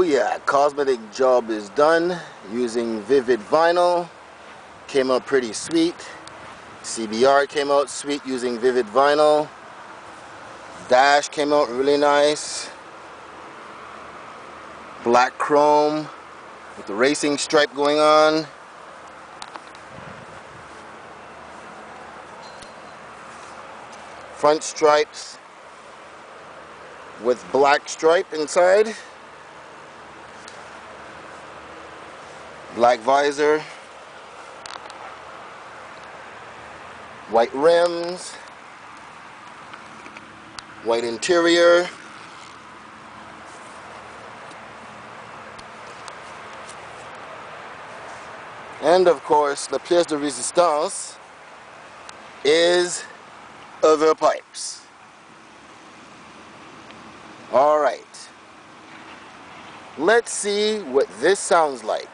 Oh yeah, cosmetic job is done using vivid vinyl. Came out pretty sweet. CBR came out sweet using vivid vinyl. Dash came out really nice. Black chrome with the racing stripe going on. Front stripes with black stripe inside. Black visor. White rims. White interior. And of course, the pièce de résistance is the pipes. Alright. Let's see what this sounds like.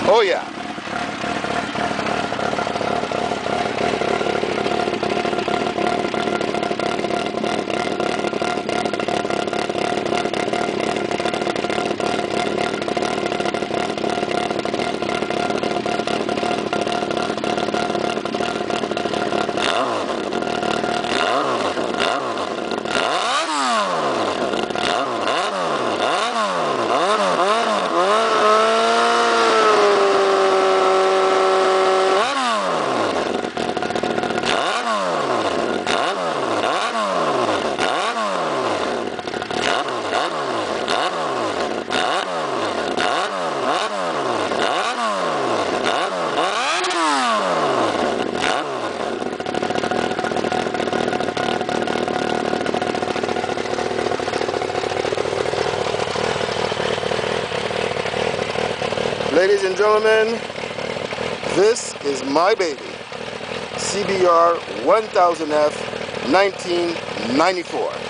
Oh yeah. Ladies and gentlemen, this is my baby, CBR1000F 1994.